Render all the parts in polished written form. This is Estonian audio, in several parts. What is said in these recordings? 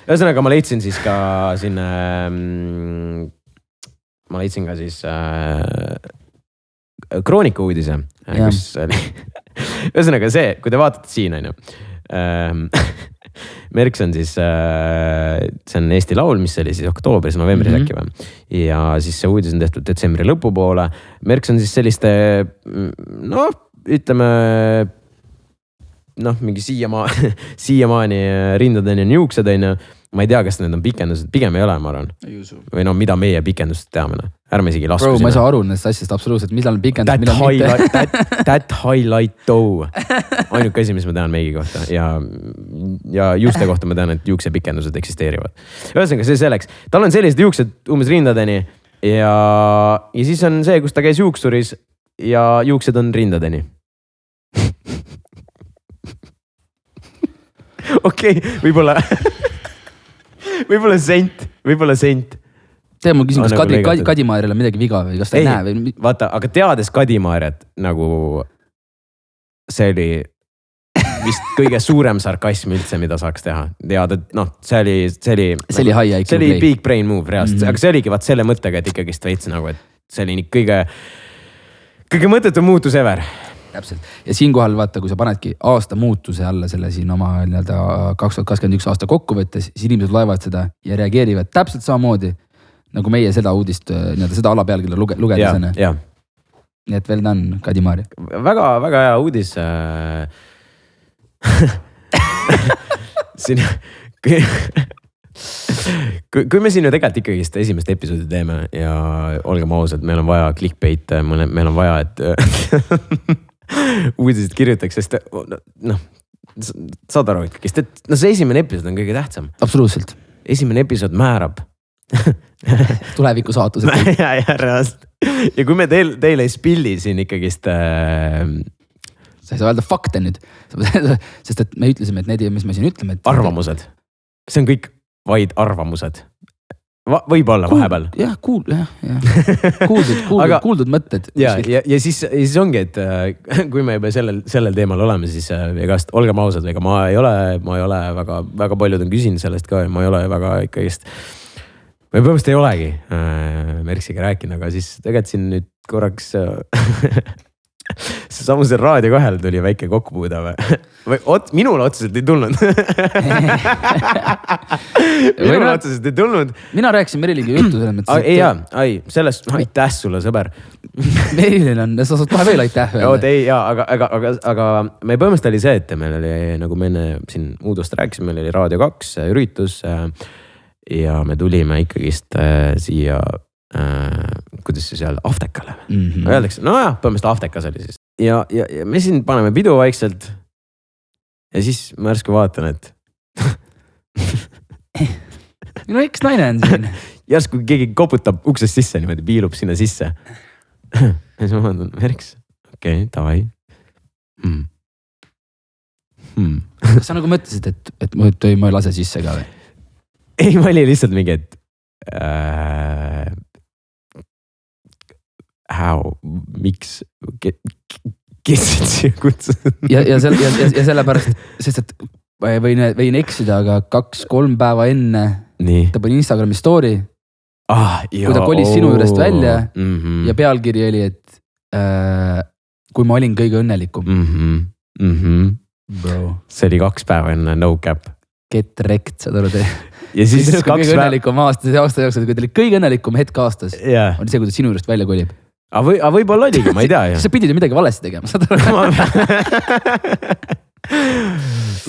Ühesõnaga ma leidsin siis ka siin, ma leidsin ka siis Kroonika uudise, kus oli, ühesõnaga see, kui te vaatate siin, on ju. Merks on siis, see on Eesti Laul, mis oli siis oktoobris, novembris äkki või. Ja siis see uudis on tehtud detsembri lõpupoole. Merks on siis selliste, ütleme, mingi siiamaani rindadeni on juuksed, on ju. Ma ei tea, kas need on pikendused, pigem ei ole, ma arvan. Või mida meie pikendused teame. Ärme isegi lasku sinna. Bro, ma ei saa aru nendest asjast absoluutselt, millal on pikendus, millal mitte. That highlight though. Ainuke asi, mis ma tean meigi kohta. Ja juuste kohta ma tean, et juukse pikendused eksisteerivad. Ühesõnaga see selleks. Tal on sellised juuksed umbes rindadeni ja siis on see, kus ta käis juuksuris ja juuksed on rindadeni. Okei, võib-olla sent. Tee, ma küsin, kas Kadimaarjal on midagi viga või kas ta ei näe või? Vaata, aga teades Kadimaarjat, nagu see oli vist kõige suurem sarkasm üldse, mida saaks teha. Tead, et see oli big brain move reaalselt, aga see oligi vaat selle mõttega, et ikkagist veits nagu, et see oli kõige mõttetu muutus ever. Täpselt. Ja siinkohal vaata, kui sa panedki aasta muutuse alla selle siin oma 2021 aasta kokkuvõttes, siis inimesed loevad seda ja reageerivad täpselt samamoodi, nagu meie seda uudist, seda alapealkirja lugedes. Nii et veel ta on Kadimaari. Väga, väga hea uudis. Siin, kui me siin ju tegelikult ikkagist esimest episoodi teeme ja olgem ausad, meil on vaja clickbait, meil on vaja, et uudised kirjutaks, sest saad aru ikkagist, et see esimene episood on kõige tähtsam. Absoluutselt. Esimene episood määrab. Tuleviku saatused. Ja reaalselt. Ja kui me teile ei spilli siin ikkagist... Sa ei saa öelda fakte nüüd, sest et me ütlesime, et need, mis me siin ütleme. Et arvamused. See on kõik vaid arvamused. Võib-olla vahepeal. Jah, kuuldud mõtted. Ja siis ongi, et kui me juba sellel teemal oleme, siis olgem ausad, ega ma ei ole väga paljud on küsinud sellest ka, ma ei ole väga ikkagist, või põhimõtteliselt ei olegi Merksiga rääkinud, aga siis tegelikult siin nüüd korraks see samusel raadio kahel tuli väike kokkupuuda või minul otseselt ei tulnud. Minul otseselt ei tulnud. Mina rääkisin Meriligi juttu selles mõttes. Sellest, aitäh sulle, sõber. Merilil on, sa saad kohe veel aitäh. Aga me põhimõtteliselt oli see, et meil oli, nagu me enne siin uudust rääkisime, meil oli Raadio 2 üritus ja me tulime ikkagist siia kuidas see seal Aftekale öeldakse, põhimõtteliselt Aftekas oli siis ja me siin paneme pidu vaikselt ja siis ma järsku vaatan, et minu eks naine on siin järsku keegi koputab uksest sisse niimoodi, piilub sinna sisse ja siis ma vaatan, Merks, okei, davai Kas sa nagu mõtlesid, et ma ei lase sisse ka või? Ei, ma oli lihtsalt mingi, et miks, kes siia kutsus? Ja sellepärast, sest et võin eksida, aga 2-3 päeva enne ta pani Instagrami story, kui ta kolis sinu juurest välja ja pealkiri oli, et kui ma olin kõige õnnelikum. Bro. See oli 2 päeva enne no cap. Get wrecked, saad aru tee. Ja siis kõige õnnelikum aasta jooksul, kui ta oli kõige õnnelikum hetk aastas, on see, kui ta sinu juurest välja kolib. Aga võib-olla oligi, ma ei tea. Sa pidid ju midagi valesti tegema, saad aru?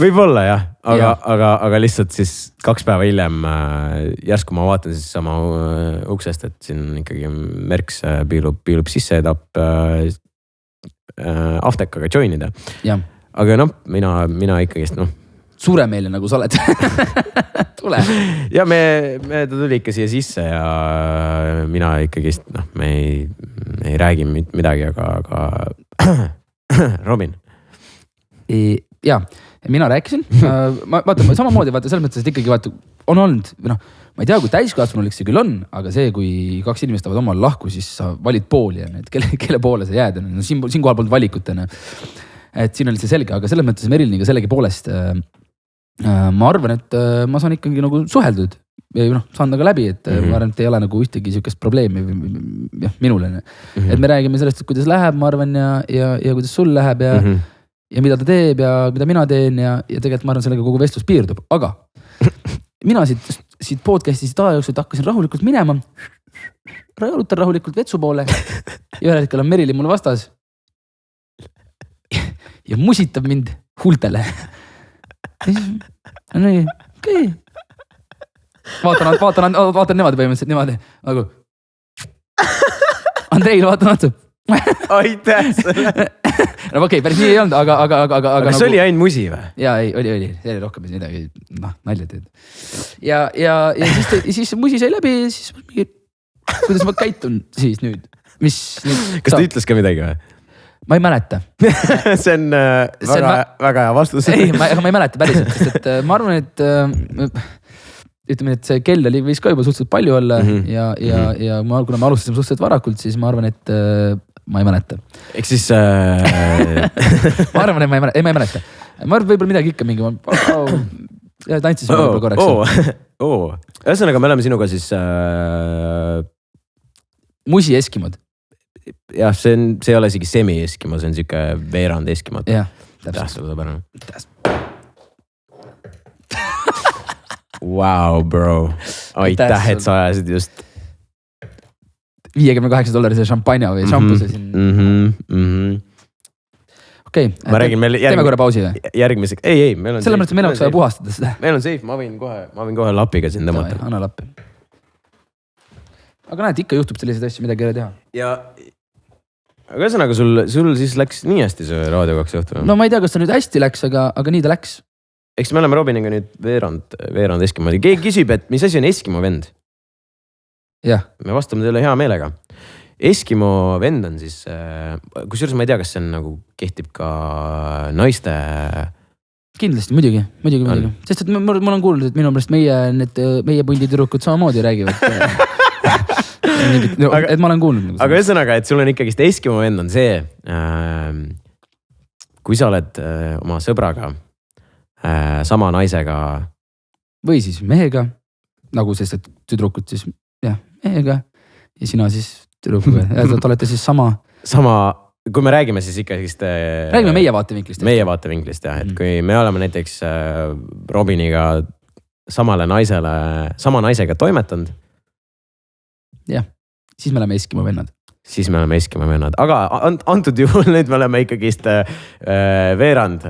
Võib-olla jah, aga lihtsalt siis 2 päeva hiljem järsku ma vaatan siis sama uksest, et siin ikkagi Merks piilub sisse ja tahab Aftekaga joinida. Aga mina ikkagist suuremeelne nagu sa oled. Tule. Ja ta tuli ikka siia sisse ja mina ikkagist, me ei räägi midagi, aga Robin. Ja mina rääkisin. Vaata, samamoodi, selles mõttes, et ikkagi on olnud, ma ei tea, kui täiskasvanulik see küll on, aga see, kui 2 inimest tavad omal lahku, siis sa valid pooli ja kelle poole sa jääd. Siin kohal polnud valikut. Et siin oli see selge, aga selles mõttes Meriliniga sellegi poolest ma arvan, et ma saan ikkagi nagu suheldud ja noh, saan nagu läbi, et ma arvan, et ei ole nagu ühtegi sihukest probleemi jah, minule. Et me räägime sellest, et kuidas läheb, ma arvan, ja kuidas sul läheb ja mida ta teeb ja mida mina teen ja tegelikult ma arvan, sellega kogu vestlus piirdub, aga mina siit podcast'i aja jooksul hakkasin rahulikult minema. Jalutan rahulikult vetsu poole ja ühel hetkel on Merili mul vastas ja musitab mind huultele. Okei. Vaatan niimoodi põhimõtteliselt niimoodi nagu Andreil vaatan otsa. Aitäh sulle. No okei, päris nii ei olnud, aga kas nagu... oli ainult musi või? Jaa, oli. See oli rohkem midagi, nalja teed. Ja siis musi sai läbi ja siis mingi, kuidas ma käitun siis nüüd? Kas ta ütles ka midagi või? Ma ei mäleta. See on väga hea vastus. Ei, ma ei mäleta päriselt, sest et ma arvan, et ütleme, et see kell oli võis ka juba suhteliselt palju olla ja kuna me alustasime suhteliselt varakult, siis ma arvan, et ma ei mäleta. Ehk siis... ma arvan, et ma ei mäleta. Ma arvan, võib-olla midagi ikka mingi... Tantsisime võib-olla korraks. Ühesõnaga, me oleme sinuga siis... Musi eskimod. Jah, see ei ole isegi semi-eskimo, see on siuke veerand eskimod. Jah, täpselt. Wow, bro. Aitäh, et sa ajasid just $58 šampanja või šampuse siin. Okei, teeme korra pausi või? Järgmiseks, ei, meil on selle mõttes, et meil oleks vaja puhastada seda. Meil on safe, ma võin kohe lapiga siin tõmmata. Anna lappi. Aga näed, ikka juhtub selliseid asju, midagi ei ole teha. Aga ühesõnaga, sul siis läks nii hästi see Raadio 2 õhtu? No ma ei tea, kas ta nüüd hästi läks, aga nii ta läks. Eks me oleme Robiniga nüüd veerand Eskimo. Keegi küsib, et mis asi on Eskimo vend? Jah. Me vastame teile hea meelega. Eskimo vend on siis, kusjuures ma ei tea, kas see on nagu kehtib ka naiste... Kindlasti, muidugi. Sest et mul on kuulnud, et minu meelest meie punditürukud samamoodi räägivad. Et ma olen kuulnud. Aga ühesõnaga, et sul on ikkagist Eskimo vend on see, kui sa oled oma sõbraga sama naisega. Või siis mehega, nagu sest, et tüdrukut siis mehega ja sina siis tüdrukuga. Ja te olete siis sama, kui me räägime siis ikkagist... Räägime meie vaatevinklist. Meie vaatevinklist jah, et kui me oleme näiteks Robiniga sama naisega toimetanud. Jah, siis me oleme Eskimo vennad. Aga antud juhul nüüd me oleme ikkagist veerand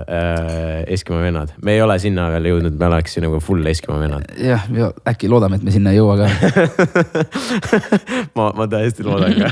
Eskimo vennad. Me ei ole sinna veel jõudnud, me oleks nagu full Eskimo vennad. Jah, äkki loodame, et me sinna ei jõua ka. ma täiesti loodan ka.